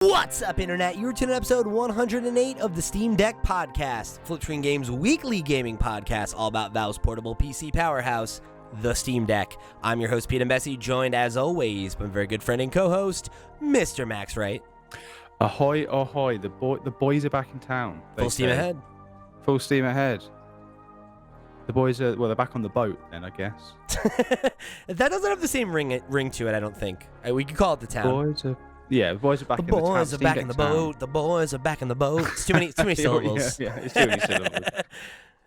What's up, Internet? You're tuning in episode 108 of the Steam Deck Podcast, Flip Screen Games' weekly gaming podcast, all about Valve's portable PC powerhouse, the Steam Deck. I'm your host, Pete and Bessie, joined as always by my very good friend and co-host, Mr. Max Wright. Ahoy, ahoy, the boys are back in town. Full steam ahead. Full steam ahead. The boys are, well, they're back on the boat then, I guess. That doesn't have the same ring to it, I don't think. We could call it the town. The boys are back in the town. The boys are back in the boat. The boys are back in the boat. It's too many syllables. Yeah, it's too many syllables.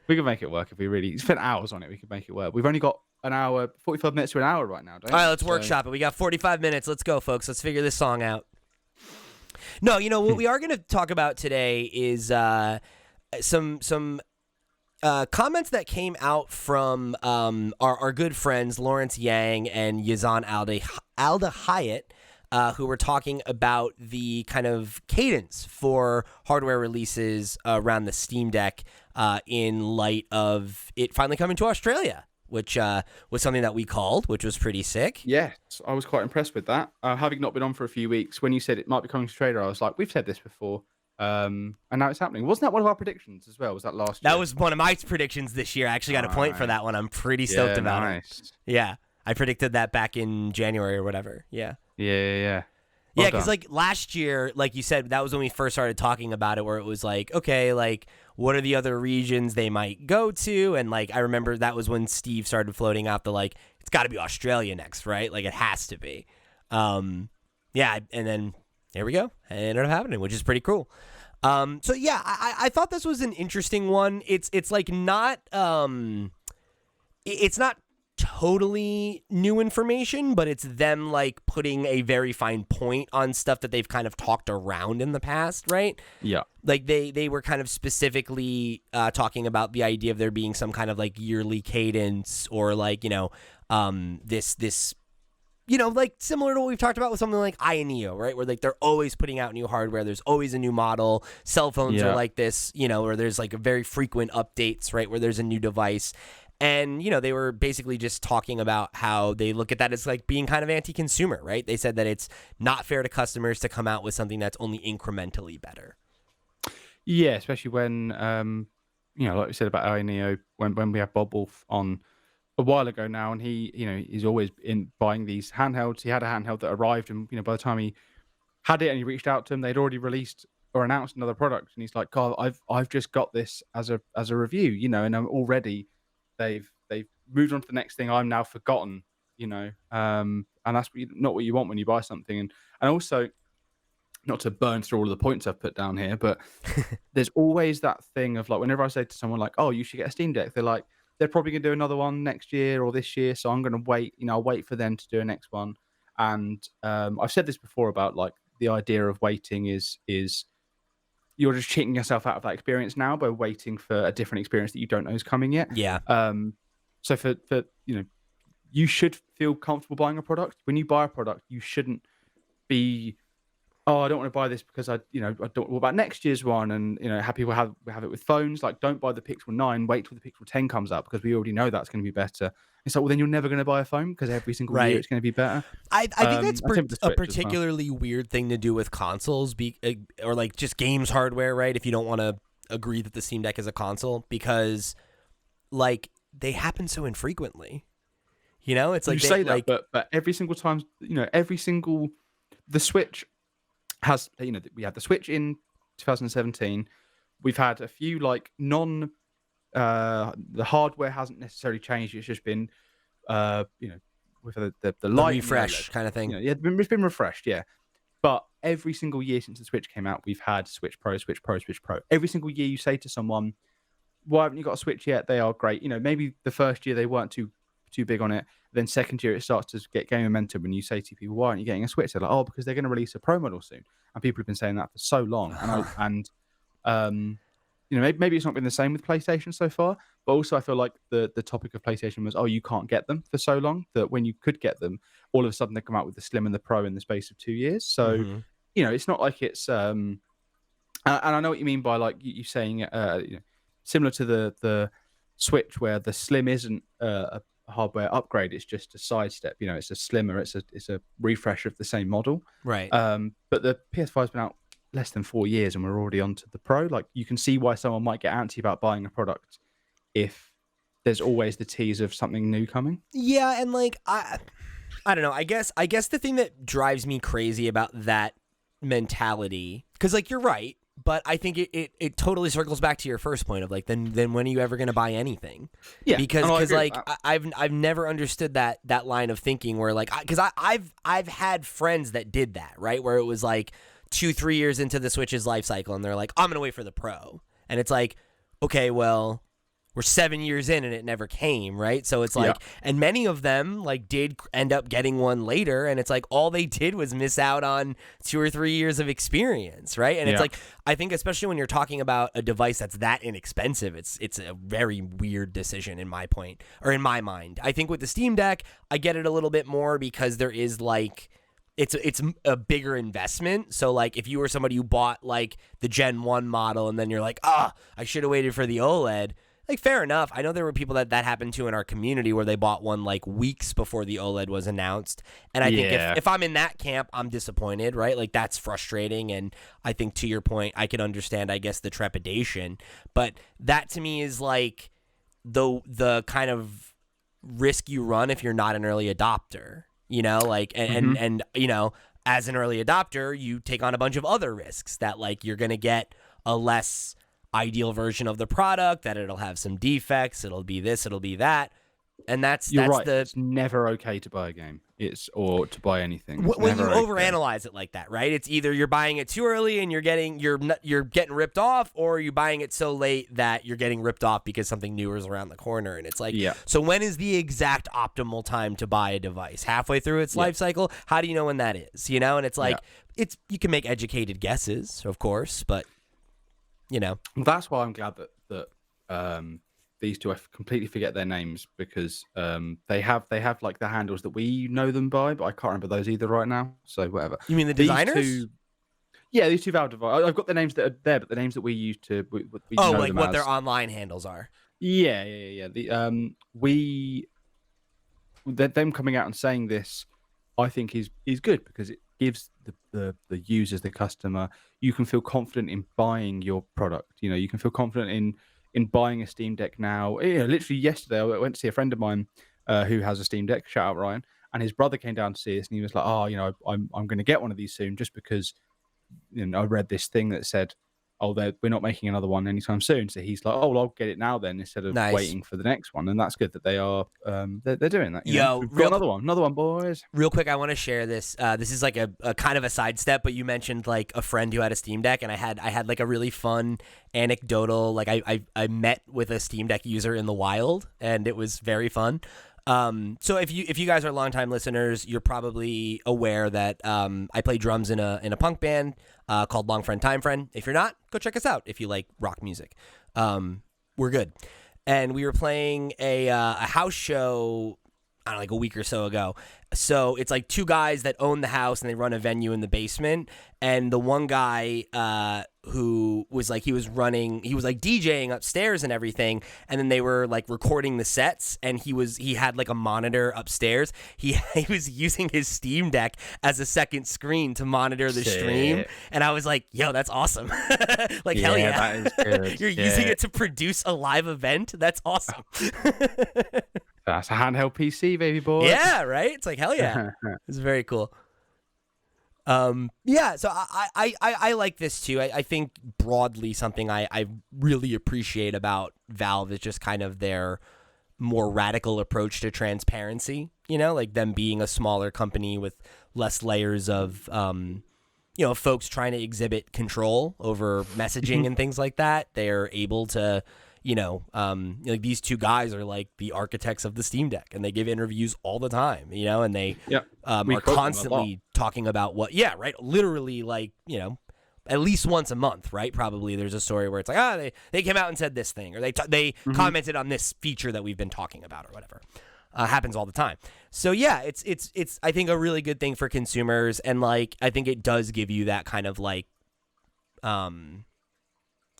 We can make it work if we really spent hours on it. We could make it work. We've only got an hour, 45 minutes to an hour right now, don't we? All right, let's workshop it. We got 45 minutes. Let's go, folks. Let's figure this song out. No, you know, what we are going to talk about today is some comments that came out from our good friends Lawrence Yang and Yazan Alda Hyatt, who were talking about the kind of cadence for hardware releases around the Steam Deck in light of it finally coming to Australia, which was something that we called, which was pretty sick. Yes, I was quite impressed with that. Having not been on for a few weeks, when you said it might be coming to Australia, I was like, we've said this before. And now it's happening. Wasn't that one of our predictions as well? Was that last year? That was one of my predictions this year. I actually got a point for that one. I'm pretty stoked about it. Yeah, I predicted that back in January or whatever. Yeah. Yeah. Yeah, because like last year, like you said, that was when we first started talking about it, where it was like, okay, like what are the other regions they might go to? And like I remember that was when Steve started floating out the like, it's got to be Australia next, right? Like it has to be. Yeah, and then there we go. It ended up happening, which is pretty cool. So yeah, I thought this was an interesting one. It's like not it's not totally new information, but it's them like putting a very fine point on stuff that they've kind of talked around in the past, right? Yeah. Like they were kind of specifically talking about the idea of there being some kind of like yearly cadence or like, you know, this you know, like similar to what we've talked about with something like Neo, right? Where like they're always putting out new hardware. There's always a new model. Cell phones are like this, you know, where there's like a very frequent updates, right? Where there's a new device. And, you know, they were basically just talking about how they look at that as like being kind of anti-consumer, right? They said that it's not fair to customers to come out with something that's only incrementally better. Yeah, especially when, you know, like we said about Neo, when we have Bob Wolf on a while ago now, and he, you know, he's always in buying these handhelds. He had a handheld that arrived, and you know, by the time he had it and he reached out to him, they'd already released or announced another product, and he's like, "God, I've just got this as a review, you know, and I'm already they've moved on to the next thing. I'm now forgotten, you know, and that's not what you want when you buy something, and also." Not to burn through all of the points I've put down here, but there's always that thing of like, whenever I say to someone like, "Oh, you should get a Steam Deck," they're like, they're probably going to do another one next year or this year, so I'm going to wait. You know, I'll wait for them to do a next one. And I've said this before about like the idea of waiting is you're just cheating yourself out of that experience now by waiting for a different experience that you don't know is coming yet. Yeah. So for you know, you should feel comfortable buying a product. When you buy a product, you shouldn't be, "Oh, I don't want to buy this because I don't. What about next year's one?" And you know, happy we have it with phones. Like, don't buy the Pixel 9. Wait till the Pixel 10 comes out because we already know that's going to be better. It's like, well, then you're never going to buy a phone because every single year it's going to be better. I think that's a particularly weird thing to do with consoles, or like just games hardware, right? If you don't want to agree that the Steam Deck is a console, because like they happen so infrequently. You know, it's like you say that, but every single time, you know, the Switch has, you know, we had the Switch in 2017. We've had a few like the hardware hasn't necessarily changed. It's just been, you know, with the light refresh kind of thing. You know, yeah, it's been refreshed, yeah. But every single year since the Switch came out, we've had Switch Pro, Switch Pro, Switch Pro. Every single year you say to someone, "Why haven't you got a Switch yet?" They are great. You know, maybe the first year they weren't too big on it. Then second year it starts to get game momentum. When you say to people, "Why aren't you getting a Switch?" They're like, "Oh, because they're going to release a Pro model soon." And people have been saying that for so long. You know, maybe it's not been the same with PlayStation so far. But also, I feel like the topic of PlayStation was, "Oh, you can't get them for so long." That when you could get them, all of a sudden they come out with the Slim and the Pro in the space of 2 years. So, you know, it's not like it's. And I know what you mean by like you saying, you know, similar to the Switch, where the Slim isn't a hardware upgrade. It's just a sidestep. It's a slimmer. It's a refresh of the same model. Right. But the PS5's been out less than 4 years, and we're already onto the Pro. Like, you can see why someone might get antsy about buying a product if there's always the tease of something new coming. Yeah, and like I don't know. I guess the thing that drives me crazy about that mentality, because like you're right, but I think it totally circles back to your first point of like then when are you ever going to buy anything? Yeah, because like I've never understood that line of thinking where like because I've had friends that did that, right, where it was like 2-3 years into the Switch's life cycle and they're like, I'm gonna wait for the Pro, and it's like, okay, well, we're 7 years in and it never came, right? So it's like, and many of them like did end up getting one later, and it's like all they did was miss out on 2 or 3 years of experience, right? And it's like, I think especially when you're talking about a device that's that inexpensive, it's a very weird decision in my mind. I think with the Steam Deck, I get it a little bit more because there is like, it's a bigger investment. So like if you were somebody who bought like the Gen 1 model and then you're like, I should have waited for the OLED. Like, fair enough. I know there were people that happened to in our community where they bought one like weeks before the OLED was announced. And I think if I'm in that camp, I'm disappointed, right? Like, that's frustrating. And I think to your point, I can understand, I guess, the trepidation. But that to me is like the kind of risk you run if you're not an early adopter, like, and as an early adopter, you take on a bunch of other risks that like you're going to get a less ideal version of the product, that it'll have some defects, it'll be this, it'll be that, and that's right. the. It's never okay to buy a game. Or to buy anything. When you overanalyze it like that, right? It's either you're buying it too early and you're getting ripped off, or you're buying it so late that you're getting ripped off because something newer is around the corner. And it's like, so when is the exact optimal time to buy a device? Halfway through its life cycle? How do you know when that is? And it's like, you can make educated guesses, of course, but that's why I'm glad that these two, I completely forget their names because they have like the handles that we know them by, but I can't remember those either right now. So whatever. You mean the designers? These two Valve devices. I've got the names that are there, but the names that we use to we know like them what as. their online handles are. Yeah. Them coming out and saying this, I think is good because it gives the users, the customer, you can feel confident in buying your product. You can feel confident in buying a Steam Deck now. Literally yesterday, I went to see a friend of mine who has a Steam Deck. Shout out Ryan, and his brother came down to see us, and he was like, I'm going to get one of these soon, just because I read this thing that said, we're not making another one anytime soon. So he's like, well, I'll get it now then, instead of waiting for the next one. And that's good that they are they're doing that. We've got another one, boys. Real quick, I want to share this. This is like a kind of a sidestep, but you mentioned like a friend who had a Steam Deck, and I had like a really fun anecdotal. Like I met with a Steam Deck user in the wild, and it was very fun. So if you guys are longtime listeners, you're probably aware that I play drums in a punk band called Long Friend Time Friend. If you're not, go check us out if you like rock music. We're good. And we were playing a house show, I don't know, like a week or so ago. So it's like two guys that own the house and they run a venue in the basement. And the one guy who was like, he was like DJing upstairs and everything. And then they were like recording the sets, and he had like a monitor upstairs. He was using his Steam Deck as a second screen to monitor the stream. And I was like, yo, that's awesome. Like, hell yeah. That is good. You're using it to produce a live event? That's awesome. That's a handheld PC, baby boy. Yeah, right? It's like, hell yeah. It's very cool. So I like this too. I think broadly something I really appreciate about Valve is just kind of their more radical approach to transparency, like them being a smaller company with less layers of, folks trying to exhibit control over messaging and things like that. They're able to, like these two guys are like the architects of the Steam Deck, and they give interviews all the time, and they are constantly talking about literally like, at least once a month, right? Probably there's a story where it's like, they came out and said this thing, or they commented on this feature that we've been talking about, or whatever. Happens all the time. So yeah, it's I think a really good thing for consumers, and like I think it does give you that kind of like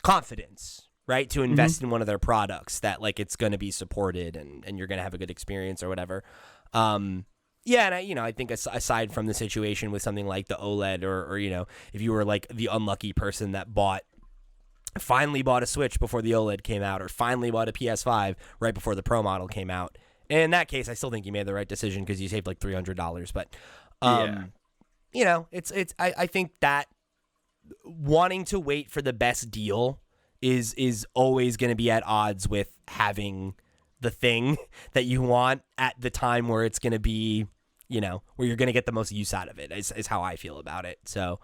confidence, right? To invest in one of their products that like it's going to be supported and you're going to have a good experience or whatever. Yeah, and I think aside from the situation with something like the OLED or if you were like the unlucky person that finally bought a Switch before the OLED came out or finally bought a PS5 right before the Pro model came out. And in that case, I still think you made the right decision because you saved like $300. But, I think that wanting to wait for the best deal is always going to be at odds with having the thing that you want at the time where it's going to be, where you're going to get the most use out of it is how I feel about it. So,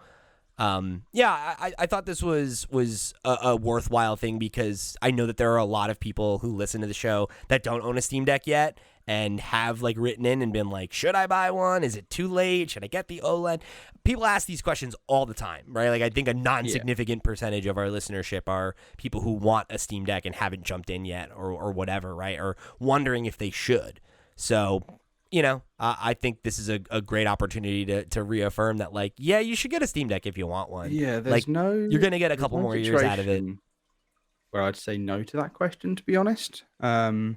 I thought this was a worthwhile thing because I know that there are a lot of people who listen to the show that don't own a Steam Deck yet and have like written in and been like, should I buy one? Is it too late? Should I get the OLED? People ask these questions all the time, right? Like I think a non-significant percentage of our listenership are people who want a Steam Deck and haven't jumped in yet or whatever, right? Or wondering if they should. So, I think this is a great opportunity to reaffirm that, like, yeah, you should get a Steam Deck if you want one. Yeah, you're going to get a couple more years out of it. Where I'd say no to that question, to be honest. There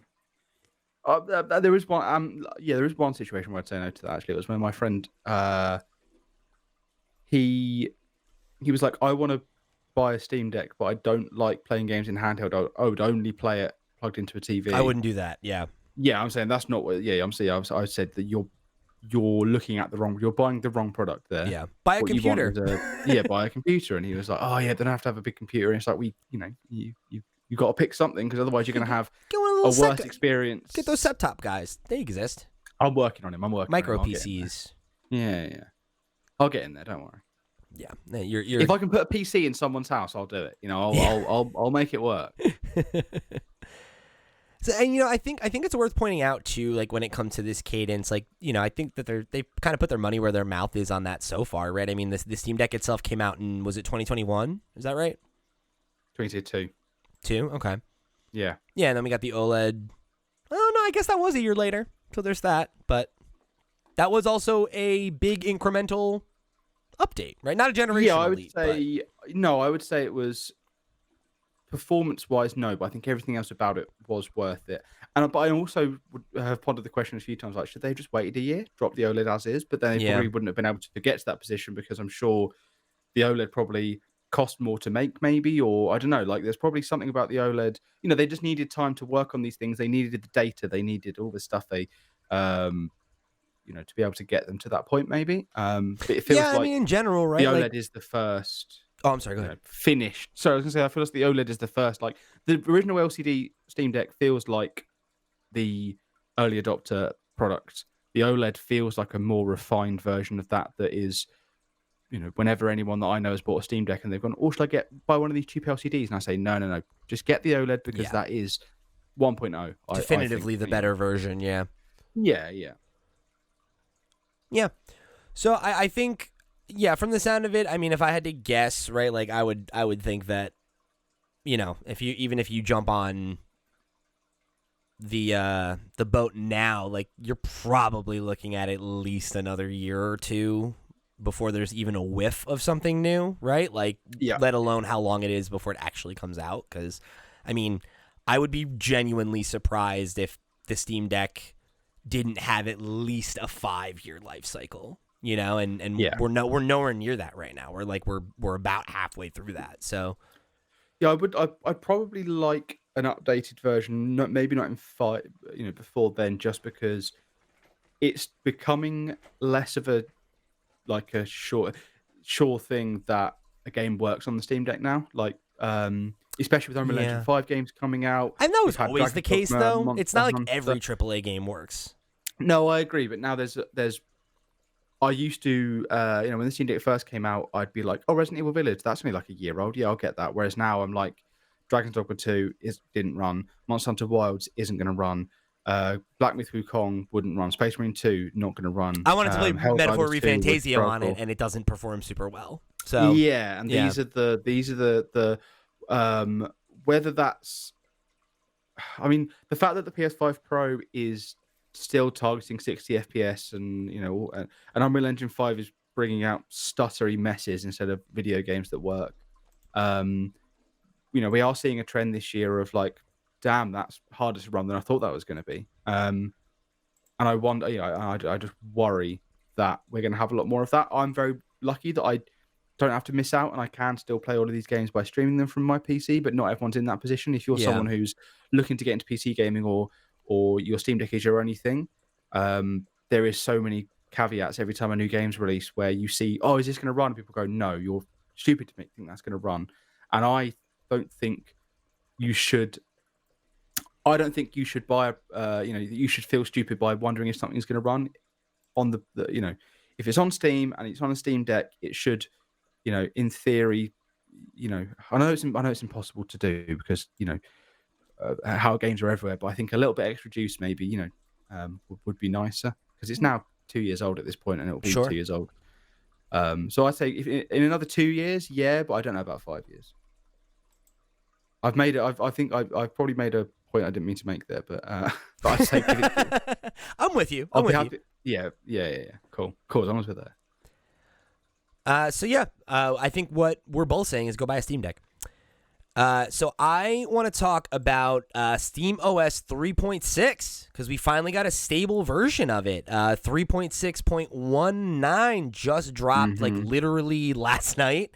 is one. There is one situation where I'd say no to that. Actually, it was when my friend, he was like, I want to buy a Steam Deck, but I don't like playing games in handheld. I would only play it plugged into a TV. I wouldn't do that. Yeah. Yeah, I'm saying that's not what. Yeah, I'm saying I said that you're looking at you're buying the wrong product there. Yeah, buy a computer. Buy a computer. And he was like, oh yeah, they don't have to have a big computer. And it's like you got to pick something because otherwise you're going to have a worse experience. Get those set-top guys. They exist. I'm working on him. Micro PCs. Yeah. I'll get in there. Don't worry. Yeah, you're. If I can put a PC in someone's house, I'll do it. I'll make it work. So, and I think it's worth pointing out too, like when it comes to this cadence, like I think that they kind of put their money where their mouth is on that so far, right? I mean, the Steam Deck itself came out in, was it 2021? Is that right? 2022. Okay. Yeah. Yeah, and then we got the OLED. Oh no, I guess that was a year later. So there's that, but that was also a big incremental update, right? Not a generational. Yeah, I would say it was. Performance-wise, no, but I think everything else about it was worth it. But I also would have pondered the question a few times, like, should they have just waited a year, drop the OLED as is? But then they probably wouldn't have been able to get to that position because I'm sure the OLED probably cost more to make, maybe, or I don't know. Like, there's probably something about the OLED. They just needed time to work on these things. They needed the data. They needed all this stuff. They, to be able to get them to that point, maybe. But it feels like, in general, right? The OLED is the first. Oh, I'm sorry. Go ahead. Finished. So I was gonna say, I feel like the OLED is the first. Like the original LCD Steam Deck feels like the early adopter product. The OLED feels like a more refined version of that. That is, whenever anyone that I know has bought a Steam Deck and they've gone, "Oh, should I buy one of these cheap LCDs?" And I say, no, just get the OLED because that is 1.0. Definitively the better version. Yeah. Yeah. So I think. Yeah, from the sound of it, I mean, if I had to guess, right, like I would think that, if you jump on the boat now, like you're probably looking at least another year or two before there's even a whiff of something new, right? Like, let alone how long it is before it actually comes out. Because, I mean, I would be genuinely surprised if the Steam Deck didn't have at least a 5-year life cycle. We're nowhere near that right now. We're about halfway through that. So, I'd probably like an updated version. Maybe not in 5, before then, just because it's becoming less of a sure thing that a game works on the Steam Deck now. Like, especially with Unreal Engine 5 games coming out. And that was always the case, though. It's not like every AAA game works. No, I agree. But now there's. I used to, when the Steam Deck first came out, I'd be like, "Oh, Resident Evil Village, that's only like a year old. Yeah, I'll get that." Whereas now I'm like, Dragon's Dogma 2 didn't run, Monster Hunter Wilds isn't going to run, Black Myth Wukong wouldn't run, Space Marine 2 not going to run. I wanted to play Metaphor ReFantazio on it, and it doesn't perform super well. So these are the whether that's, I mean, the fact that the PS5 Pro is still targeting 60 FPS and Unreal Engine 5 is bringing out stuttery messes instead of video games that work. we are seeing a trend this year of like, damn, that's harder to run than I thought that was going to be. And I wonder, I just worry that we're going to have a lot more of that. I'm very lucky that I don't have to miss out and I can still play all of these games by streaming them from my PC, but not everyone's in that position. If you're Yeah. someone who's looking to get into PC gaming or your Steam Deck is your only thing, there is so many caveats every time a new game's released where you see, oh, is this going to run? People go, no, you're stupid to think that's going to run. And I don't think you should. I don't think you should buy. You should feel stupid by wondering if something's going to run on the. If it's on Steam and it's on a Steam Deck, it should. In theory, I know it's impossible to do because how games are everywhere. But I think a little bit extra juice maybe would be nicer because it's now 2 years old at this point and it'll be Sure. 2 years old. So I'd say if in another 2 years, yeah, but I don't know about 5 years. I've made it. I think I've probably made a point I didn't mean to make there, but I'd say give it. I'm with you. I'll be happy. Yeah. Cool. As long as we're there. I think what we're both saying is go buy a Steam Deck. So I want to talk about SteamOS 3.6 because we finally got a stable version of it. 3.6.19 just dropped like literally last night.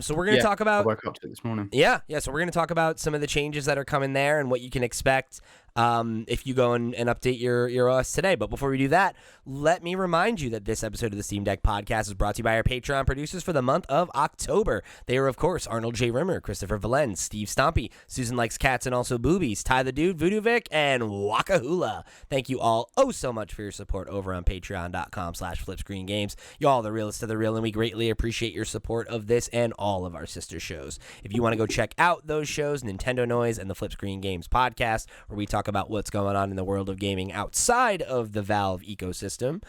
So we're going to talk about. I woke up to it this morning. Yeah. So we're going to talk about some of the changes that are coming there and what you can expect if you go and update your OS today. But before we do that, let me remind you that this episode of the Steam Deck podcast is brought to you by our Patreon producers for the month of October. They are, of course, Arnold J. Rimmer, Christopher Valens, Steve Stompy, Susan Likes Cats and also Boobies, Ty the Dude, Voodoo Vic, and Wakahula. Thank you all so much for your support over on patreon.com/flipscreengames. You all are the realest of the real, and we greatly appreciate your support of this and all of our sister shows. If you want to go check out those shows, Nintendo Noise and the Flip Screen Games podcast, where we talk about what's going on in the world of gaming outside of the Valve ecosystem,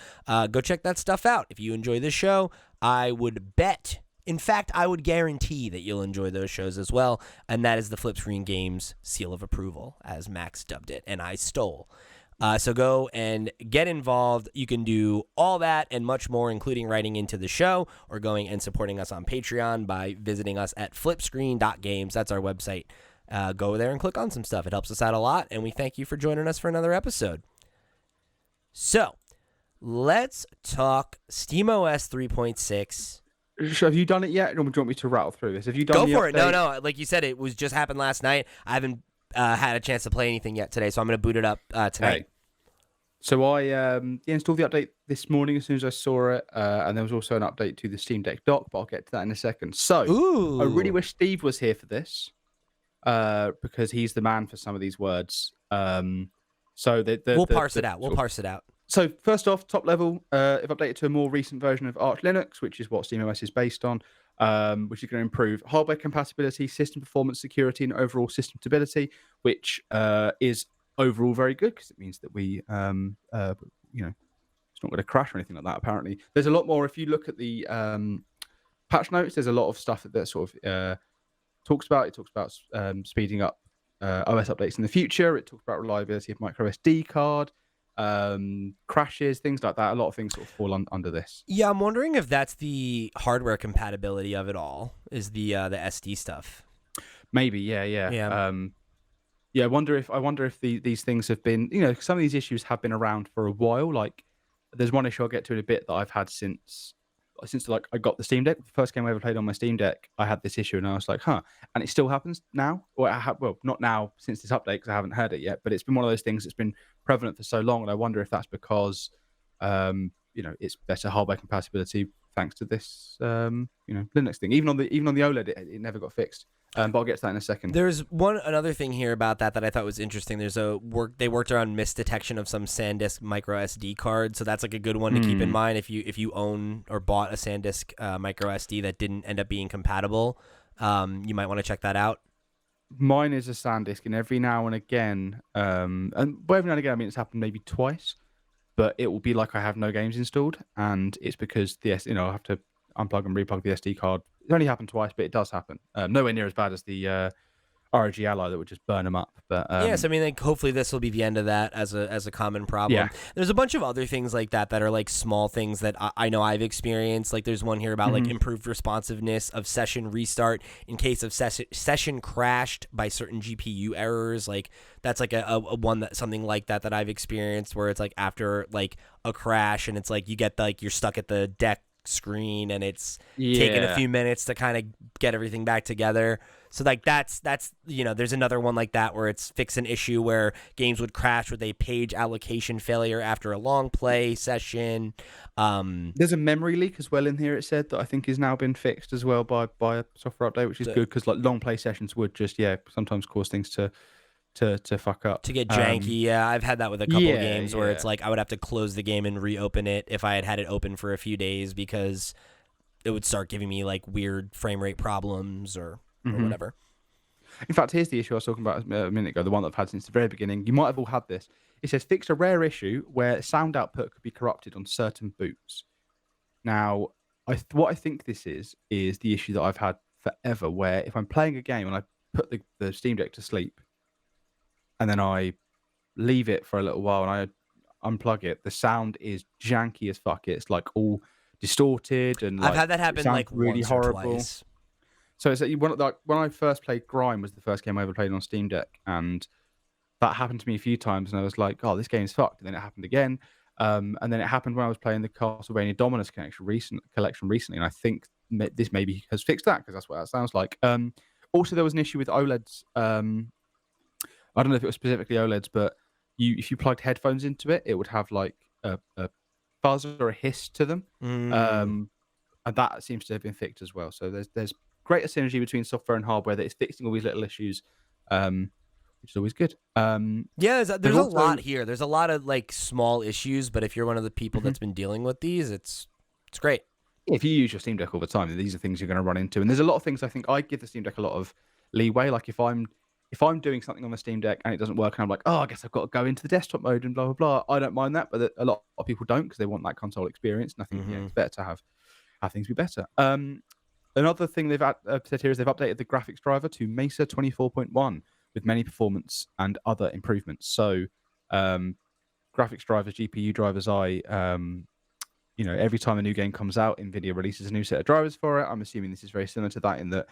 go check that stuff out. If you enjoy this show, I would bet, in fact, I would guarantee that you'll enjoy those shows as well, and that is the Flip Screen Games seal of approval, as Max dubbed it, and I stole. So go and get involved. You can do all that and much more, including writing into the show or going and supporting us on Patreon by visiting us at flipscreen.games. That's our website. Go there and click on some stuff. It helps us out a lot, and we thank you for joining us for another episode. So, let's talk SteamOS 3.6. Have you done it yet? Or do you want me to rattle through this? Have you done Go for it. update? No. Like you said, it was just happened last night. I haven't had a chance to play anything yet today, so I'm going to boot it up tonight. Okay. So I installed the update this morning as soon as I saw it, and there was also an update to the Steam Deck dock, but I'll get to that in a second. So I really wish Steve was here for this, because he's the man for some of these words. We'll parse it out. So first off, top level, I've updated to a more recent version of Arch Linux, which is what SteamOS is based on, which is going to improve hardware compatibility, system performance, security, and overall system stability, which is overall very good because it means that we, it's not going to crash or anything like that. Apparently, there's a lot more. If you look at the patch notes, there's a lot of stuff that sort of talks about. It talks about speeding up OS updates in the future. It talks about reliability of micro SD card. Crashes, things like that. A lot of things sort of fall under this. Yeah, I'm wondering if that's the hardware compatibility of it all, is the SD stuff. Maybe, yeah. I wonder if these things have been, some of these issues have been around for a while. Like, there's one issue I'll get to in a bit that I've had since like I got the Steam Deck. The first game I ever played on my Steam Deck, I had this issue, and I was like, and it still happens now. Or not now since this update because I haven't heard it yet. But it's been one of those things that's been prevalent for so long, and I wonder if that's because it's better hardware compatibility thanks to this Linux thing. Even on the OLED, it never got fixed. But I'll get to that in a second. There's another thing here about that I thought was interesting. There's they worked around misdetection of some SanDisk micro SD card, so that's like a good one to keep in mind if you own or bought a SanDisk micro SD that didn't end up being compatible. You might want to check that out. Mine is a SanDisk, and every now and again, and by every now and again, I mean it's happened maybe twice, but it will be like I have no games installed, and it's because I have to unplug and replug the SD card. It only happened twice, but it does happen. Nowhere near as bad as the. I ROG Ally that would just burn them up. But yes, I mean, like, hopefully this will be the end of that as a common problem. yeah. There's a bunch of other things like that that are like small things that I know I've experienced. Like there's one here about like improved responsiveness of session restart in case of session crashed by certain GPU errors. Like that's like a one that something like that I've experienced where it's like after like a crash and it's like you get like you're stuck at the deck screen and it's taking a few minutes to kind of get everything back together. So like that's there's another one like that where it's fix an issue where games would crash with a page allocation failure after a long play session. There's a memory leak as well in here. It said that I think has now been fixed as well by a software update, which is good because like long play sessions would just sometimes cause things to fuck up, to get janky. Yeah, I've had that with a couple of games where it's like I would have to close the game and reopen it if I had it open for a few days because it would start giving me like weird frame rate problems or whatever. In fact, here's the issue I was talking about a minute ago, the one that I've had since the very beginning. You might have all had this. It says fix a rare issue where sound output could be corrupted on certain boots. Now, what I think this is the issue that I've had forever, where if I'm playing a game and I put the Steam Deck to sleep and then I leave it for a little while and I unplug it, the sound is janky as fuck. It's like all distorted and like, I've had that happen like really once horrible. or twice. So it's like when I first played Grime was the first game I ever played on Steam Deck, and that happened to me a few times, and I was like, "Oh, this game's fucked." And then it happened again, and then it happened when I was playing the Castlevania Dominus collection recently, and I think this maybe has fixed that because that's what that sounds like. Also, there was an issue with OLEDs. I don't know if it was specifically OLEDs, but if you plugged headphones into it, it would have like a buzz or a hiss to them, and that seems to have been fixed as well. So there's greater synergy between software and hardware that is fixing all these little issues, which is always good. There's a lot here. There's a lot of like small issues, but if you're one of the people that's been dealing with these, it's great. If you use your Steam Deck all the time, these are things you're going to run into. And there's a lot of things I think I give the Steam Deck a lot of leeway. Like if I'm doing something on the Steam Deck and it doesn't work, and I'm like, oh, I guess I've got to go into the desktop mode and blah blah blah. I don't mind that, but a lot of people don't because they want that console experience. And I think it's better to have things be better. Another thing they've said here is they've updated the graphics driver to Mesa 24.1 with many performance and other improvements. So, graphics drivers, GPU drivers, every time a new game comes out, NVIDIA releases a new set of drivers for it. I'm assuming this is very similar to that in that,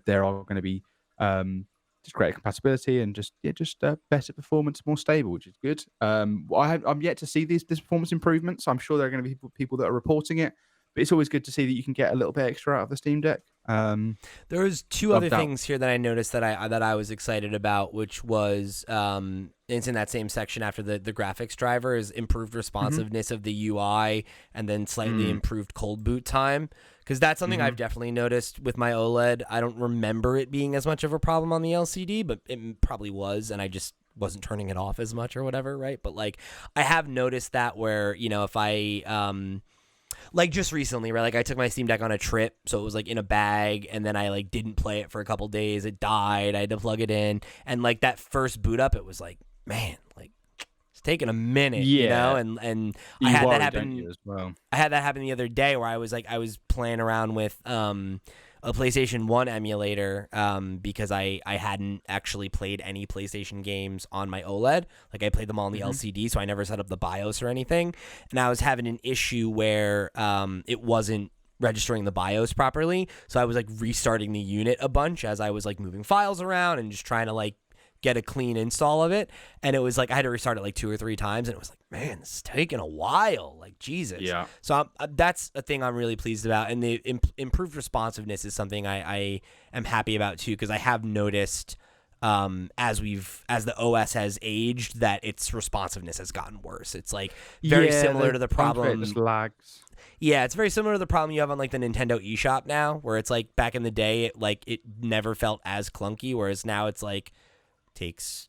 there are going to be just greater compatibility and just better performance, more stable, which is good. I'm yet to see this performance improvements. I'm sure there are going to be people that are reporting it. But it's always good to see that you can get a little bit extra out of the Steam Deck. There was two other things here that I noticed that I was excited about, which was it's in that same section after the graphics driver is improved responsiveness of the UI and then slightly improved cold boot time. Because that's something I've definitely noticed with my OLED. I don't remember it being as much of a problem on the LCD, but it probably was, and I just wasn't turning it off as much or whatever, right? But like I have noticed that where, if I like just recently, right? Like I took my Steam Deck on a trip, so it was like in a bag, and then I like didn't play it for a couple days. It died. I had to plug it in, and like that first boot up, it was like, man, like it's taking a minute, And I had that happen as well. I had that happen the other day where I was playing around with a PlayStation 1 emulator because I hadn't actually played any PlayStation games on my OLED. Like I played them all on the LCD, so I never set up the BIOS or anything. And I was having an issue where it wasn't registering the BIOS properly. So I was like restarting the unit a bunch as I was like moving files around and just trying to like get a clean install of it. And it was like I had to restart it like 2 or 3 times, and it was like, man, this is taking a while. Like Jesus. Yeah. So that's a thing I'm really pleased about, and the improved responsiveness is something I am happy about too, because I have noticed as the OS has aged that its responsiveness has gotten worse. It's like very similar to the problem. Just lags. Yeah, it's very similar to the problem you have on like the Nintendo eShop now, where it's like back in the day, it never felt as clunky, whereas now it's like takes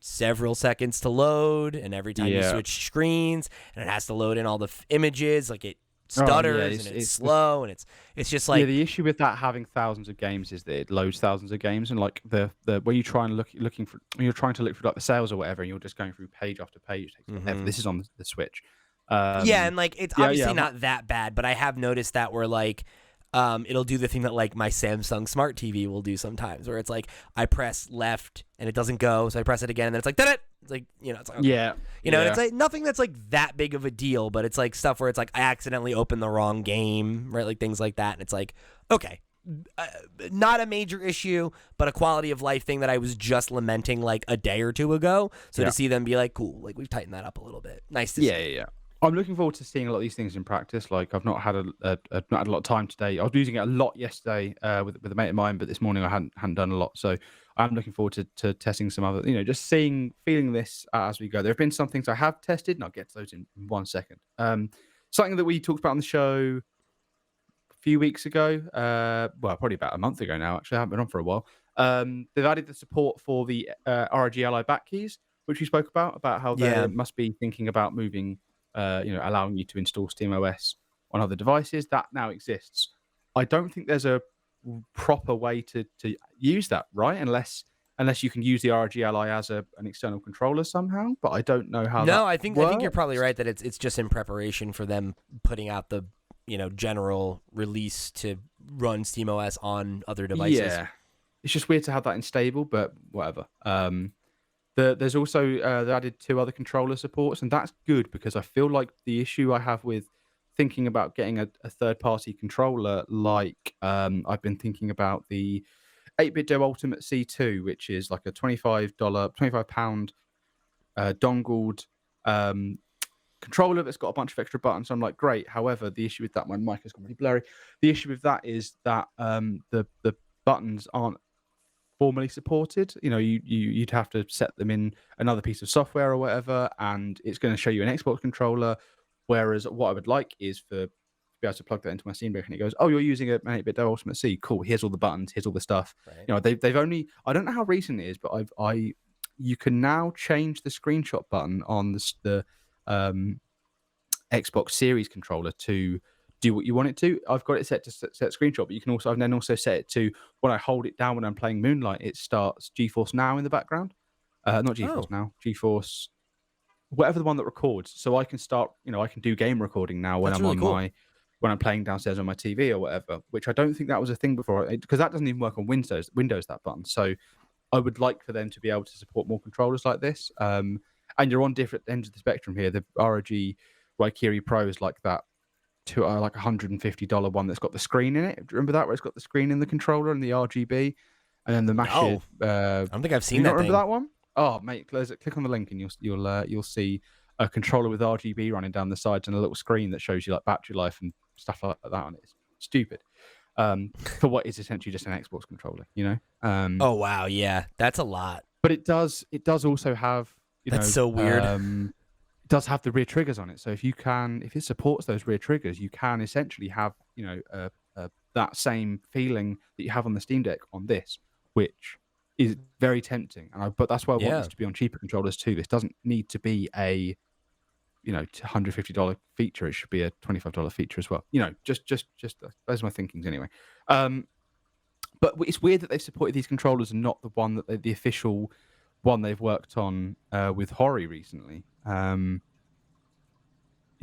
several seconds to load, and every time you switch screens, and it has to load in all the images, like it stutters and it's slow, and it's just like the issue with that having thousands of games is that it loads thousands of games, and like the when you try and when you're trying to look for like the sales or whatever, and you're just going through page after page. It takes forever. This is on the Switch. And like it's obviously not that bad, but I have noticed that where like it'll do the thing that like my Samsung Smart TV will do sometimes, where it's like I press left and it doesn't go, so I press it again, and then it's like, did it? It's like, it's like, okay. Yeah. And it's like nothing that's like that big of a deal, but it's like stuff where it's like I accidentally opened the wrong game, right? Like things like that, and it's like, okay. Not a major issue, but a quality of life thing that I was just lamenting like a day or two ago. So to see them be like, cool, like we've tightened that up a little bit. Nice to see. Yeah. I'm looking forward to seeing a lot of these things in practice. Like I've not had not had a lot of time today. I was using it a lot yesterday with a mate of mine, but this morning I hadn't done a lot. So I'm looking forward to testing some other, just feeling this as we go. There have been some things I have tested, and I'll get to those in 1 second. Something that we talked about on the show few weeks ago, well, probably about a month ago now, actually. I haven't been on for a while. They've added the support for the ROG Ally back keys, which we spoke about how they must be thinking about moving, allowing you to install SteamOS on other devices. That now exists. I don't think there's a proper way to use that, right? Unless you can use the ROG Ally as an external controller somehow, but I don't know how. No, I think you're probably right that it's just in preparation for them putting out the general release to run SteamOS on other devices. Yeah, it's just weird to have that in stable, but whatever. There's also they added 2 other controller supports, and that's good because I feel like the issue I have with thinking about getting a third-party controller, like I've been thinking about the 8BitDo Ultimate C2, which is like a £25 dongled controller that's got a bunch of extra buttons. I'm like, great. However, the issue with that, my mic has gone really blurry. The issue with that is that the buttons aren't formally supported. You'd have to set them in another piece of software or whatever, and it's going to show you an Xbox controller. Whereas what I would like is to be able to plug that into my Steam Deck, and it goes, oh, you're using an 8BitDo Ultimate C. Cool. Here's all the buttons. Here's all the stuff. Right. They've only, I don't know how recent it is, but you can now change the screenshot button on the Xbox Series controller to do what you want it to. I've got it set to set screenshot, but you can also, I've then also set it to when I hold it down when I'm playing Moonlight, it starts GeForce Now in the background. Not GeForce Now, GeForce, whatever the one that records. So I can start, I can do game recording now when when I'm playing downstairs on my TV or whatever, which I don't think that was a thing before, because that doesn't even work on Windows, that button. So I would like for them to be able to support more controllers like this. And you're on different ends of the spectrum here. The ROG Raikiri Pro is like that, like $150 one that's got the screen in it. Do you remember that, where it's got the screen in the controller and the RGB, and then the Mash? I don't think I've seen that. Remember that one? Oh, mate, click on the link and you'll see a controller with RGB running down the sides and a little screen that shows you like battery life and stuff like that on it. It's stupid. For what is essentially just an Xbox controller, oh wow, yeah, that's a lot. But it does also have, that's so weird. It does have the rear triggers on it. So if it supports those rear triggers, you can essentially have, that same feeling that you have on the Steam Deck on this, which is very tempting. But that's why I want this to be on cheaper controllers too. This doesn't need to be a $150 feature. It should be a $25 feature as well. Just those are my thinkings anyway. But it's weird that they've supported these controllers and not the one that the official one they've worked on with Hori recently. Do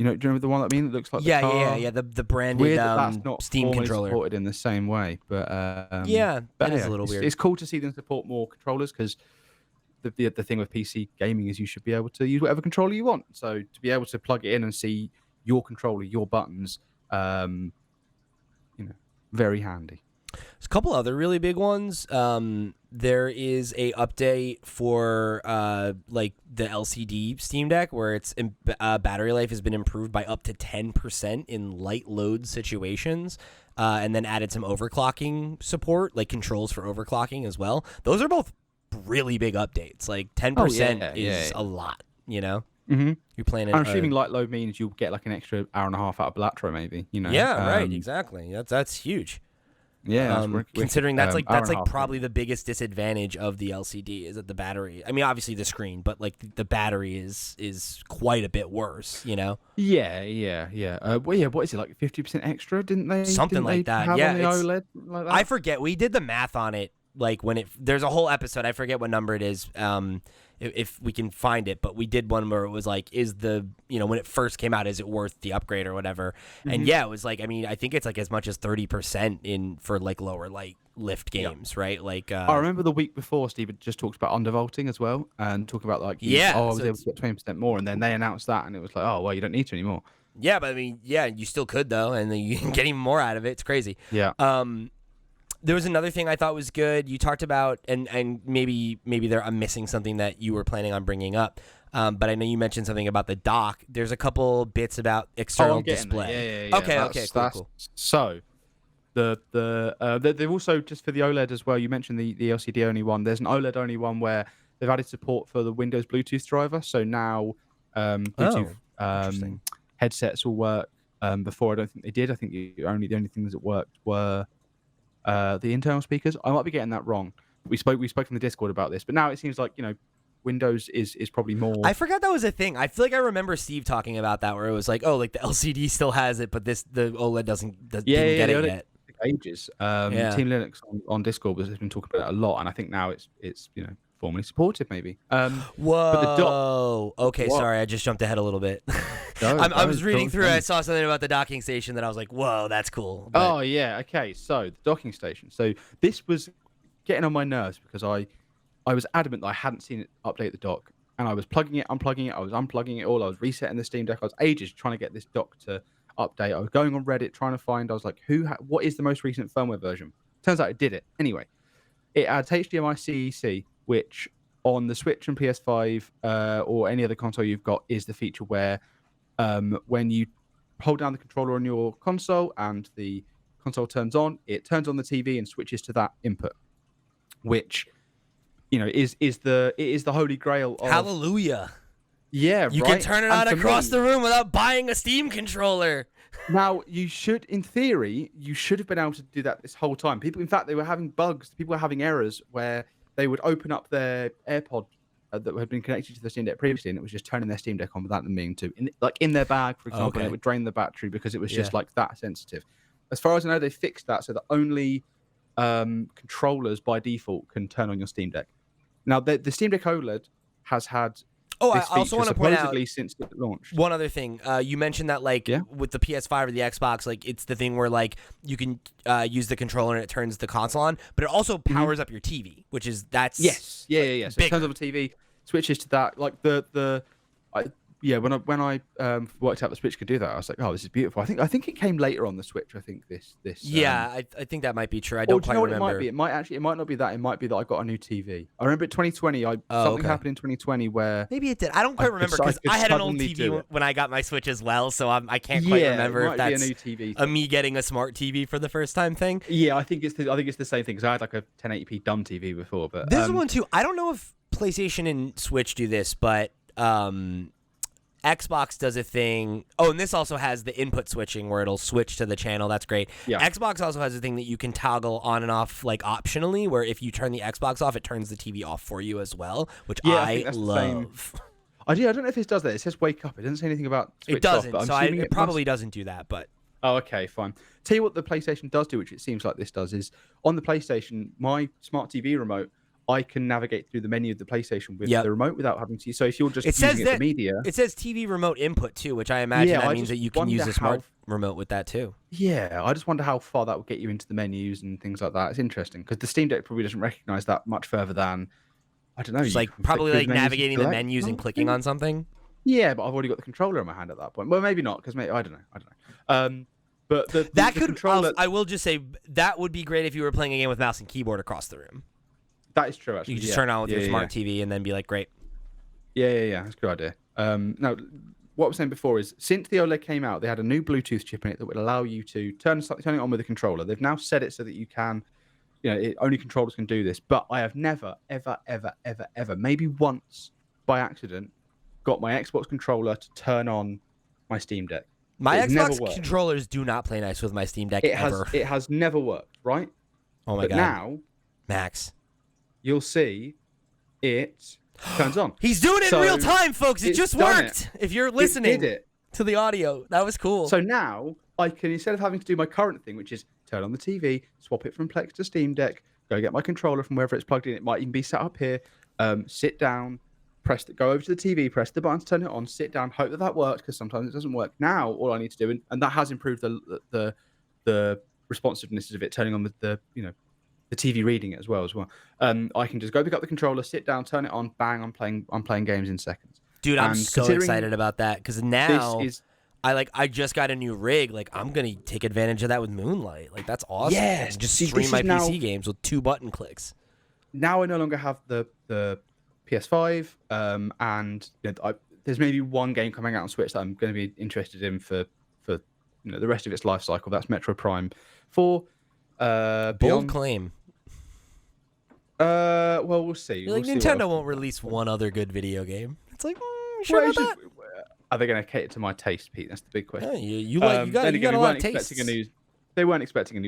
you remember the one that I mean? It looks like the car. The branded weird that's not Steam controller supported in the same way. But that is a little weird. It's cool to see them support more controllers, because the thing with PC gaming is you should be able to use whatever controller you want. So to be able to plug it in and see your controller, your buttons, very handy. There's a couple other really big ones. There is a update for like the LCD Steam Deck, where its battery life has been improved by up to 10% in light load situations, and then added some overclocking support, like controls for overclocking as well. Those are both really big updates. Like 10% is a lot, Mm-hmm. You're playing. I'm assuming light load means you'll get like an extra hour and a half out of Blatro, maybe. Yeah, right. Exactly. That's huge. Yeah, considering that's probably the biggest disadvantage of the LCD is that the battery. I mean, obviously the screen, but like the battery is quite a bit worse. Yeah. What is it, like 50% extra? Didn't they? Something like that. Yeah, on the OLED like that? I forget. We did the math on it like when there's a whole episode, I forget what number it is, if we can find it, but we did one where it was like, is the, when it first came out, is it worth the upgrade or whatever? And yeah, it was like, I mean, I think it's like as much as 30% for like lower light lift games, right? Like I remember the week before Steve had just talked about undervolting as well, and talking about like I was able to get 20% more, and then they announced that, and it was like, oh well, you don't need to anymore. Yeah, but I mean, yeah, you still could though, and then you can get even more out of it. It's crazy. Yeah. There was another thing I thought was good. You talked about, and maybe I'm missing something that you were planning on bringing up. But I know you mentioned something about the dock. There's a couple bits about external display. Yeah. Okay, cool. So they've also, just for the OLED as well, you mentioned the LCD only one. There's an OLED only one where they've added support for the Windows Bluetooth driver. So now Bluetooth headsets will work. Before I don't think they did. I think the only things that worked were the internal speakers. I might be getting that wrong. We spoke in the Discord about this, but now it seems like Windows is probably more. I forgot that was a thing. I feel like I remember Steve talking about that, where it was like, oh, like the LCD still has it, but the OLED didn't get it yet. Ages. Team Linux on Discord has been talking about it a lot, and I think now it's formally supported maybe. Whoa. But the okay, sorry, I just jumped ahead a little bit. I was reading through. I saw something about the docking station that I was like, whoa, that's cool. But... Oh yeah, okay. So the docking station. So this was getting on my nerves because I was adamant that I hadn't seen it update the dock, and I was plugging it, unplugging it, I was unplugging it all, I was resetting the Steam Deck. I was ages trying to get this dock to update. I was going on Reddit trying to find. I was like, what is the most recent firmware version? Turns out it did it. Anyway, it adds HDMI CEC, which on the Switch and PS5 or any other console you've got is the feature where when you hold down the controller on your console and the console turns on, it turns on the TV and switches to that input, which is the holy grail of... Hallelujah. Yeah, you can turn it on across the room without buying a Steam controller. Now, in theory, you should have been able to do that this whole time. People, in fact, they were having bugs. People were having errors where they would open up their AirPod that had been connected to the Steam Deck previously, and it was just turning their Steam Deck on without them being in their bag, for example, and it would drain the battery because it was just like that sensitive. As far as I know, they fixed that so that only controllers by default can turn on your Steam Deck. Now, the Steam Deck OLED has had... Oh, I also want to point out since it launched. One other thing. You mentioned that with the PS5 or the Xbox, like it's the thing where like you can use the controller and it turns the console on, but it also powers up your TV, which is yes. So it turns on the TV, switches to that. Like when I worked out the Switch could do that, I was like, oh, this is beautiful. I think it came later on the Switch. I think this. I think that might be true. I don't quite remember. What it might be? It might not be that. It might be that I got a new TV. I remember 2020. Something happened in 2020 where maybe it did. I don't quite remember because I had an old TV when I got my Switch as well, so I can't quite remember if that's a new TV me getting a smart TV for the first time thing. Yeah, I think it's the same thing because I had like a 1080p dumb TV before, but this one too. I don't know if PlayStation and Switch do this, but Xbox does a thing. Oh, and this also has the input switching where it'll switch to the channel. That's great. Yeah. Xbox also has a thing that you can toggle on and off like optionally, where if you turn the Xbox off, it turns the TV off for you as well, which I love. I don't know if this does that. It says wake up. It doesn't say anything about switch it doesn't. Off, so it probably doesn't do that. But oh, okay, fine. Tell you what the PlayStation does do, which it seems like this does, is on the PlayStation, my smart TV remote, I can navigate through the menu of the PlayStation with the remote without having to. So if you're just using it for media, it says TV remote input too, which I imagine that means that you can use a smart remote with that too. Yeah, I just wonder how far that would get you into the menus and things like that. It's interesting because the Steam Deck probably doesn't recognize that much further than I don't know. It's like probably like navigating the menus and clicking on something. Yeah, but I've already got the controller in my hand at that point. Well, maybe not because I don't know. But the controller, I will just say that would be great if you were playing a game with mouse and keyboard across the room. That is true, actually. You can just turn on with your smart TV and then be like, great. Yeah. That's a good idea. Now, what I was saying before is, since the OLED came out, they had a new Bluetooth chip in it that would allow you to turn it on with a controller. They've now set it so that you can, only controllers can do this. But I have never, ever, maybe once by accident, got my Xbox controller to turn on my Steam Deck. My Xbox controllers do not play nice with my Steam Deck ever. It has never worked, right? Oh my God. But now, Max, you'll see it turns on. He's doing it in real time, folks. It just worked. If you're listening to the audio, that was cool. So now I can, instead of having to do my current thing, which is turn on the TV, swap it from Plex to Steam Deck, go get my controller from wherever it's plugged in. It might even be set up here. Sit down, go over to the TV, press the button to turn it on, sit down, hope that works, because sometimes it doesn't work. Now all I need to do, and that has improved the responsiveness of it, turning on the TV reading it as well. I can just go pick up the controller, sit down, turn it on, bang, I'm playing games in seconds. Dude, I'm And so excited about that because now this is I just got a new rig. Like, I'm gonna take advantage of that with Moonlight. Like, that's awesome. Yes. Just See, stream this my is PC now- games with 2 button clicks. now I no longer have the PS5, and there's maybe one game coming out on Switch that I'm going to be interested in for the rest of its life cycle. That's Metro Prime 4. Bold Beyond, claim. well, we'll see. You're like, We'll see what Nintendo else- won't release one other good video game. It's like, Well, sure it's about just- Are they going to cater to my taste, Pete? That's the big that? question. Yeah, you got Then you again, got a we lot weren't of taste. we weren't expecting a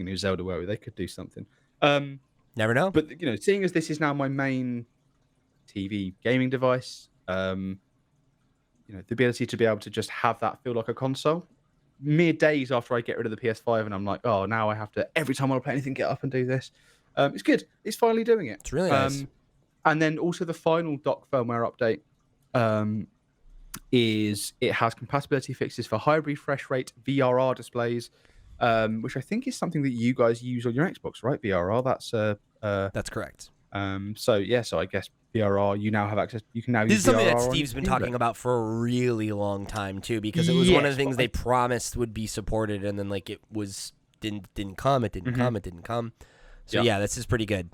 new Zelda, were we? They could do something. Never know. But seeing as this is now my main TV gaming device, the ability to be able to just have that feel like a console. Mere days after I get rid of the PS5, and I'm like, oh, now I have to every time I want to play anything, get up and do this. It's good. It's finally doing it. It's really nice. And then also the final dock firmware update is it has compatibility fixes for high refresh rate VRR displays, which I think is something that you guys use on your Xbox, right? VRR. That's correct. So I guess VRR, you now have access. You can now This use is something VRR that on Steve's been Steam talking Deck. about for a really long time too, because it was one of the Yes, things but they promised would be supported, and then like it didn't come. It didn't come. It didn't come. So yeah, this is pretty good.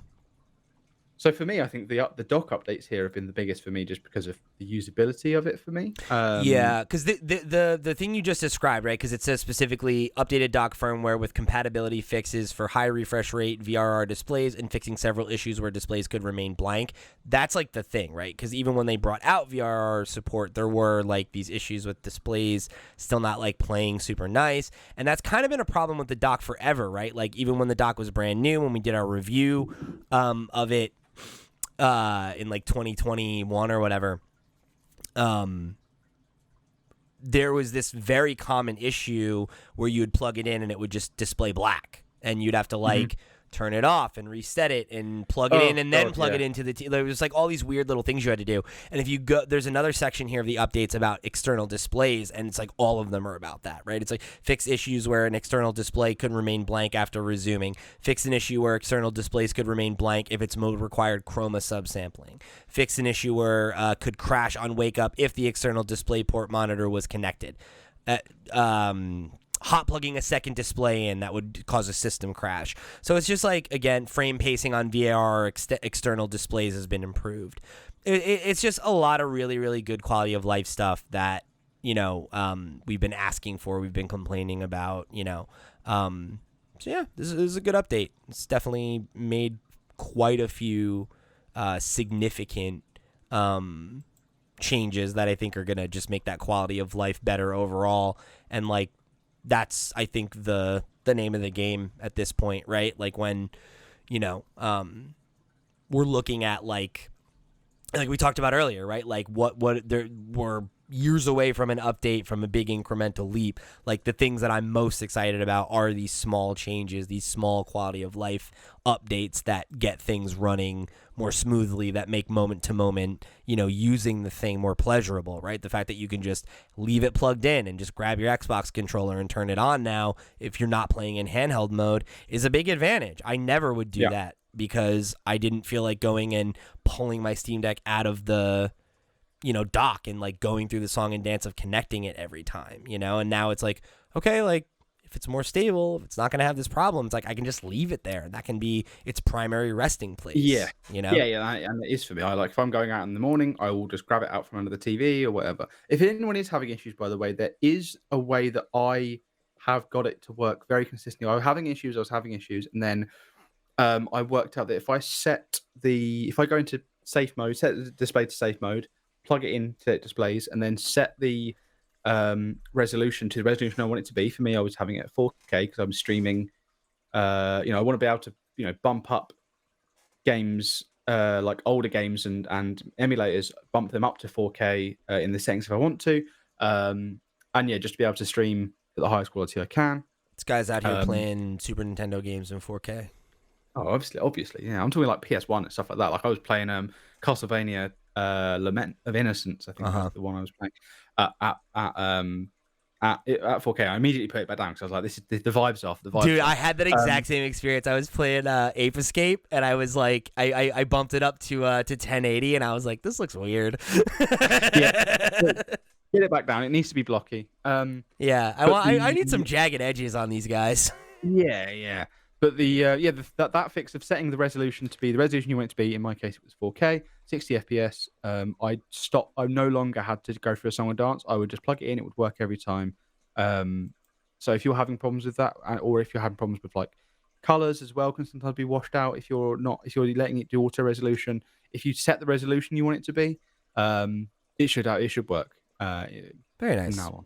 So for me, I think the dock updates here have been the biggest for me, just because of the usability of it for me. Yeah, because the thing you just described, right? Because it says specifically updated dock firmware with compatibility fixes for high refresh rate VRR displays and fixing several issues where displays could remain blank. That's like the thing, right? Because even when they brought out VRR support, there were like these issues with displays still not like playing super nice, and that's kind of been a problem with the dock forever, right? Like even when the dock was brand new, when we did our review of it. In like 2021 or whatever, there was this very common issue where you would plug it in and it would just display black, and you'd have to like turn it off and reset it and plug it in and then plug it into the there was like all these weird little things you had to do. And if you go, there's another section here of the updates about external displays, and it's like all of them are about that, right? It's like fix issues where an external display could remain blank after resuming, fix an issue where external displays could remain blank if its mode required chroma subsampling, fix an issue where could crash on wake up if the external display port monitor was connected, hot plugging a second display in that would cause a system crash. So it's just like, again, frame pacing on VAR external displays has been improved. It's just a lot of really, really good quality of life stuff that, we've been asking for, we've been complaining about, So yeah, this is a good update. It's definitely made quite a few significant changes that I think are going to just make that quality of life better overall. And like, that's, I think, the name of the game at this point, right? Like when, we're looking at like we talked about earlier, right? Like what we're years away from an update, from a big incremental leap. Like the things that I'm most excited about are these small changes, these small quality of life updates that get things running more smoothly, that make moment to moment, using the thing more pleasurable, right? The fact that you can just leave it plugged in and just grab your Xbox controller and turn it on now if you're not playing in handheld mode is a big advantage. I never would do that because I didn't feel like going and pulling my Steam Deck out of the dock and like going through the song and dance of connecting it every time, and now it's like, okay, like if it's more stable, if it's not going to have this problem, it's like I can just leave it there. That can be its primary resting place. Yeah. And it is for me. I like, if I'm going out in the morning, I will just grab it out from under the TV or whatever. If anyone is having issues, by the way, there is a way that I have got it to work very consistently. I was having issues, and then I worked out that if I go into safe mode, set the display to safe mode, plug it in to displays, and then set the resolution to the resolution I want it to be. For me, I was having it at 4K because I'm streaming. I want to be able to bump up games, like older games and emulators, bump them up to 4K in the settings if I want to, and just to be able to stream at the highest quality I can. This guy's out here playing Super Nintendo games in 4K. Oh, obviously, yeah. I'm talking like PS1 and stuff like that. Like I was playing Castlevania Lament of Innocence, I think was Uh-huh. the one I was playing at 4K. I immediately put it back down because I was like, this is the vibes off. The vibes Dude, I off. had that exact same experience. I was playing Ape Escape, and I was like, I bumped it up to 1080, and I was like, this looks weird. Yeah, get it back down. It needs to be blocky. Yeah, But I need some jagged edges on these guys. yeah. But that fix of setting the resolution to be the resolution you want it to be. In my case, it was 4K, 60 FPS. I no longer had to go through a song and dance. I would just plug it in. It would work every time. So if you're having problems with that, or if you're having problems with like colors as well, can sometimes be washed out if you're letting it do auto resolution. If you set the resolution you want it to be, it should work. Very From nice. now on.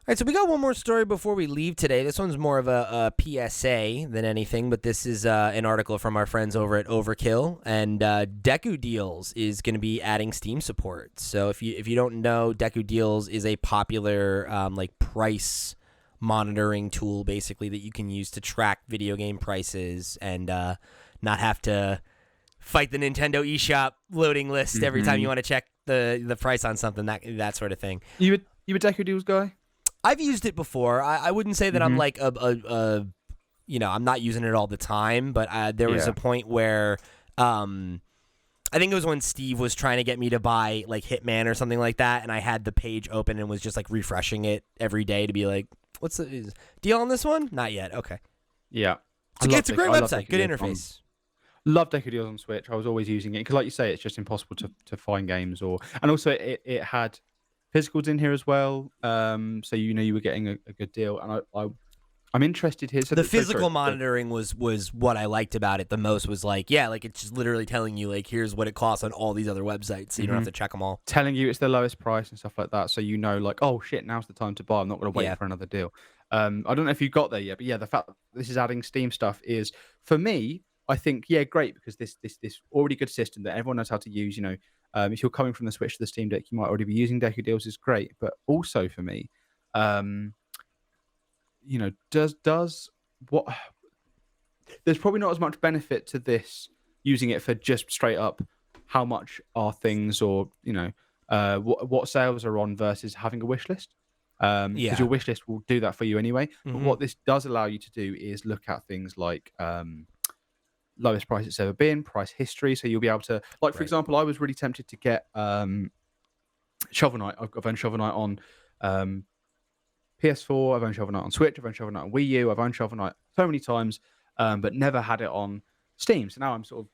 All right, so we got one more story before we leave today. This one's more of a PSA than anything, but this is an article from our friends over at Overkill, and Deku Deals is going to be adding Steam support. So if you don't know, Deku Deals is a popular like price monitoring tool, basically, that you can use to track video game prices and not have to fight the Nintendo eShop loading list every time you want to check the price on something, that sort of thing. You a Deku Deals guy? I've used it before. I wouldn't say that I'm like I'm not using it all the time, but there was a point where I think it was when Steve was trying to get me to buy like Hitman or something like that, and I had the page open and was just like refreshing it every day to be like, what's the deal on this one? Not yet. Okay. Yeah. It's a great website. Good interface. Love Deku Deals on Switch. I was always using it because, like you say, it's just impossible to find games and also it had physicals in here as well, so you were getting a good deal, and I'm interested here. So the physical monitoring was what I liked about it the most. Was like, it's just literally telling you like, here's what it costs on all these other websites, so you don't have to check them all. Telling you it's the lowest price and stuff like that, so like, oh shit, now's the time to buy. I'm not going to wait for another deal. I don't know if you got there yet, but the fact that this is adding Steam stuff is, for me, I think great, because this already good system that everyone knows how to use. If you're coming from the Switch to the Steam Deck, you might already be using Deku Deals, is great. But also for me, does what? There's probably not as much benefit to this using it for just straight up how much are things, or what sales are on versus having a wish list. Because your wish list will do that for you anyway. But what this does allow you to do is look at things like lowest price it's ever been, price history. So you'll be able to, like, for example, I was really tempted to get Shovel Knight. I've owned Shovel Knight on PS4, I've owned Shovel Knight on Switch, I've owned Shovel Knight on Wii U, I've owned Shovel Knight so many times, but never had it on Steam. So now I'm sort of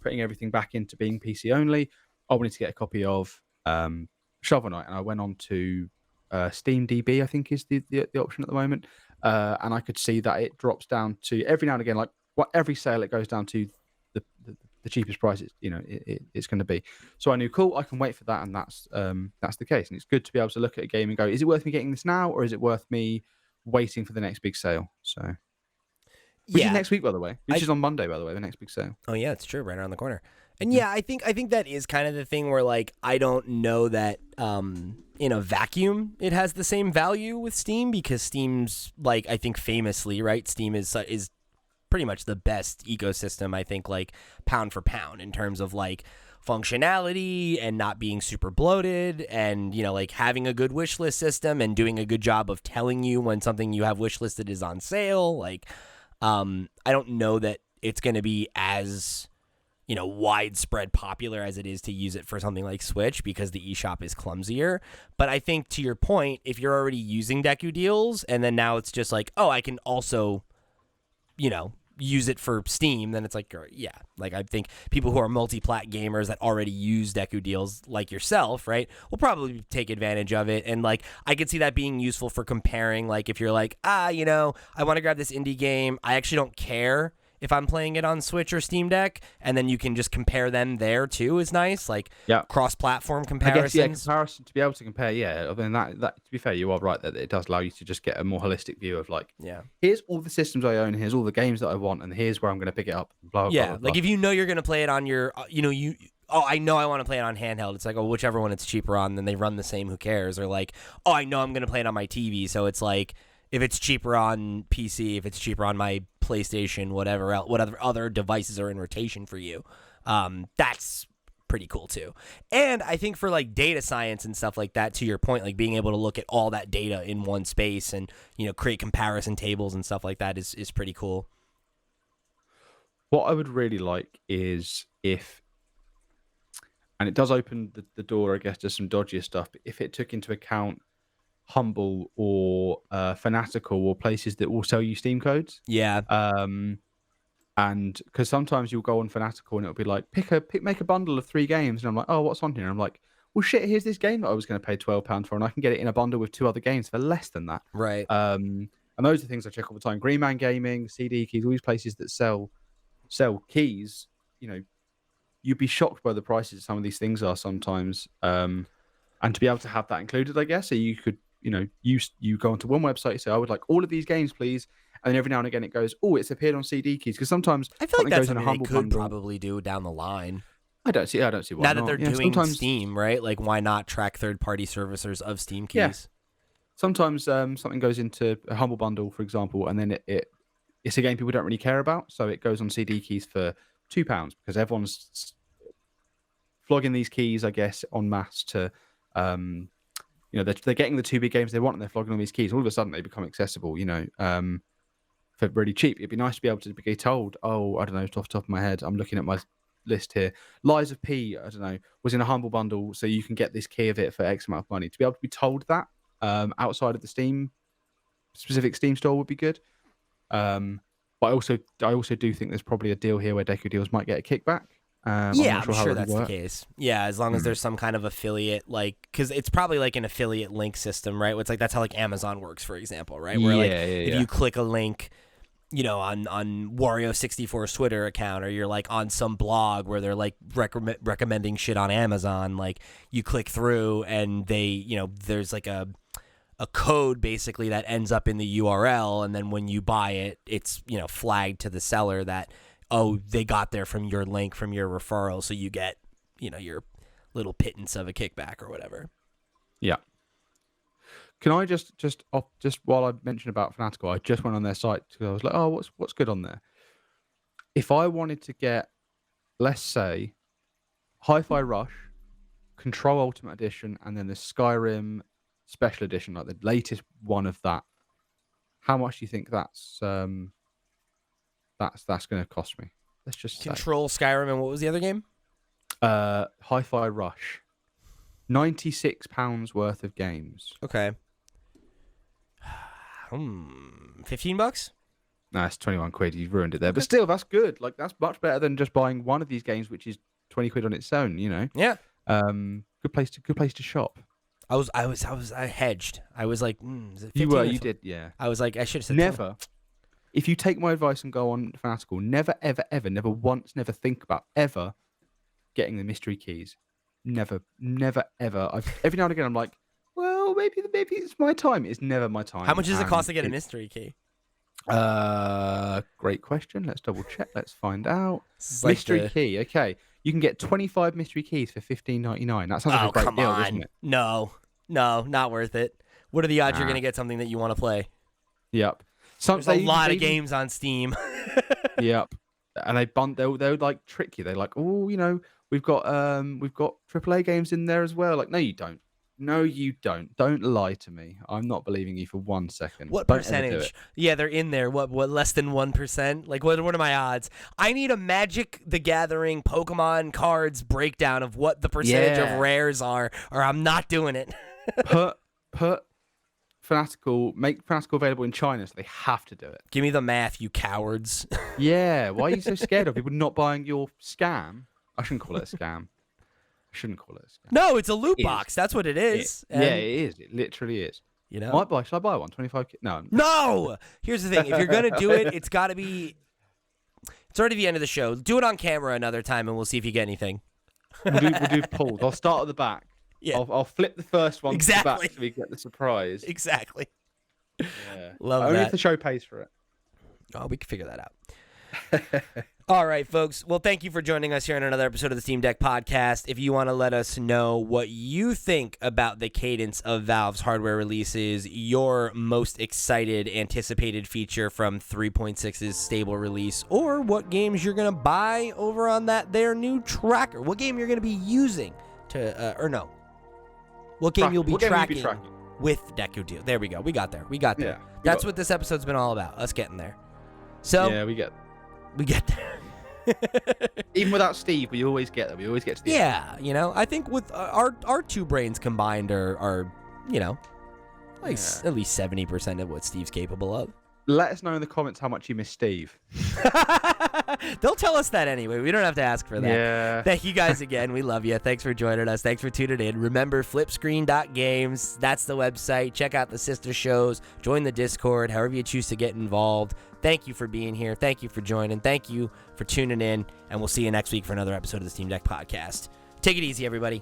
putting everything back into being PC only. I wanted to get a copy of Shovel Knight, and I went on to Steam DB, I think is the option at the moment, and I could see that it drops down to every now and again, like every sale, it goes down to the cheapest price it's going to be. So I knew, cool, I can wait for that, and that's the case. And it's good to be able to look at a game and go, is it worth me getting this now, or is it worth me waiting for the next big sale? So, which is next week, by the way, which is on Monday, by the way, the next big sale. Oh yeah, it's true, right around the corner. And I think that is kind of the thing where, like, I don't know that in a vacuum it has the same value with Steam, because Steam's, like, I think famously, right, Steam is pretty much the best ecosystem, I think, like, pound for pound, in terms of like functionality and not being super bloated, and like having a good wish list system and doing a good job of telling you when something you have wish listed is on sale. Like, I don't know that it's going to be as widespread popular as it is to use it for something like Switch, because the eShop is clumsier. But I think, to your point, if you're already using Deku Deals and then now it's just like, oh, I can also use it for Steam, then it's like, like, I think people who are multi-plat gamers that already use Deku Deals, like yourself, right, will probably take advantage of it. And like, I could see that being useful for comparing, like, if you're like, I want to grab this indie game, I actually don't care if I'm playing it on Switch or Steam Deck, and then you can just compare them there too, is nice. Like, cross-platform comparisons. I guess, comparison, to be able to compare, other than that, to be fair, you are right that it does allow you to just get a more holistic view of, like, here's all the systems I own, here's all the games that I want, and here's where I'm going to pick it up. Blah, blah, blah, blah. Like, if you're going to play it on your, I know I want to play it on handheld. It's like, oh, whichever one it's cheaper on, then they run the same, who cares? Or like, oh, I know I'm going to play it on my TV, so it's like, if it's cheaper on PC, if it's cheaper on my PlayStation, whatever else, whatever other devices are in rotation for you, that's pretty cool too. And I think for like data science and stuff like that, to your point, like being able to look at all that data in one space and, you know, create comparison tables and stuff like that is pretty cool. What I would really like is if, and it does open the door, I guess, to some dodgier stuff, but if it took into account Humble or Fanatical or places that will sell you Steam codes. Yeah. And because sometimes you'll go on Fanatical and it'll be like, make a bundle of 3 games. And I'm like, oh, what's on here? And I'm like, well, shit, here's this game that I was going to pay £12 for, and I can get it in a bundle with 2 other games for less than that. Right. And those are things I check all the time. Green Man Gaming, CD Keys, all these places that sell keys, you know, you'd be shocked by the prices some of these things are sometimes. And to be able to have that included, I guess, so you could, you know, you go onto one website, say, I would like all of these games, please. And then every now and again it goes, oh, it's appeared on CD Keys. Because sometimes I feel like that's goes in a something they Humble could bundle. probably do down the line. I don't see why now not. that they're Yeah, doing sometimes, Steam, right? Like, why not track third-party servicers of Steam keys? Yeah. Sometimes something goes into a Humble bundle, for example, and then it's a game people don't really care about, so it goes on CD Keys for £2 because everyone's flogging these keys, I guess, en masse to, you know, they're getting the 2 big games they want and they're flogging all these keys. All of a sudden, they become accessible, you know, for really cheap. It'd be nice to be able to be told, oh, I don't know, off the top of my head, I'm looking at my list here. Lies of P, I don't know, was in a Humble bundle, so you can get this key of it for X amount of money. To be able to be told that outside of the specific Steam store would be good. But I also do think there's probably a deal here where Deku Deals might get a kickback. I'm sure that's the case. Yeah, as long as there's some kind of affiliate, like, because it's probably like an affiliate link system, right? It's like that's how like Amazon works, for example, right? Where if you click a link, you know, on Wario64's Twitter account, or you're like on some blog where they're like recommending shit on Amazon, like you click through and they, you know, there's like a code basically that ends up in the URL, and then when you buy it, it's, you know, flagged to the seller that, oh, they got there from your link, from your referral, so you get, you know, your little pittance of a kickback or whatever. Yeah. Can I just while I mentioned about Fanatical, I just went on their site because I was like, oh, what's good on there? If I wanted to get, let's say, Hi-Fi Rush, Control Ultimate Edition, and then the Skyrim Special Edition, like the latest one of that, how much do you think that's going to cost me? Let's just say. Control, Skyrim, and what was the other game? Hi-Fi Rush. £96 worth of games. Okay. $15? Nah, it's 21 quid. You've ruined it there. But still, that's good. Like, that's much better than just buying one of these games, which is 20 quid on its own, you know? Yeah. Good place to shop. I hedged. I was like, is it 15? You did, yeah. I was like, I should have said never. 20. If you take my advice and go on Fanatical, never, ever, ever, never once, never think about ever getting the mystery keys. Never, ever. Every now and again, I'm like, well, maybe it's my time. It's never my time. How much does it cost to get a mystery key? Great question. Let's double check. Let's find out. Like mystery key. Okay, you can get 25 mystery keys for $15.99. That sounds like a great deal, doesn't it? No, not worth it. What are the odds you're going to get something that you want to play? Yep. There's a lot of games on Steam. Yep. And they'll like trick you. They're like, oh, you know, we've got AAA games in there as well. Like, no, you don't. No, you don't. Don't lie to me. I'm not believing you for 1 second. What Don't percentage? Yeah, they're in there. What less than 1%? Like, what are my odds? I need a Magic the Gathering Pokemon cards breakdown of what the percentage of rares are, or I'm not doing it. Put Fanatical, make Fanatical available in China, so they have to do it. Give me the math, you cowards. Yeah, why are you so scared of people not buying your scam? I shouldn't call it a scam. No, it's a loot box. That's what it is. Yeah, it is. It literally is. You know? Should I buy one? 25? No. No! Here's the thing. If you're going to do it, it's got to be... It's already the end of the show. Do it on camera another time, and we'll see if you get anything. We'll do polls. I'll start at the back. Yeah. I'll flip the first one to the Exactly. back so we get the surprise. Exactly. Yeah. Love Only that. if the show pays for it. Oh, we can figure that out. All right, folks. Well, thank you for joining us here on another episode of the Steam Deck Podcast. If you want to let us know what you think about the cadence of Valve's hardware releases, your most excited, anticipated feature from 3.6's stable release, or what games you're going to buy over on their new tracker, what game you're going to be using to, what game you'll be tracking with Deku Deals. There we go. We got there. Yeah, That's what this episode's been all about, us getting there. So yeah, we get there. Even without Steve, we always get there. We always get to the end. I think with our two brains combined are at least 70% of what Steve's capable of. Let us know in the comments how much you miss Steve. They'll tell us that anyway. We don't have to ask for that. Yeah. Thank you guys again. We love you. Thanks for joining us. Thanks for tuning in. Remember, flipscreen.games. That's the website. Check out the sister shows. Join the Discord, however you choose to get involved. Thank you for being here. Thank you for joining. Thank you for tuning in. And we'll see you next week for another episode of the Steam Deck Podcast. Take it easy, everybody.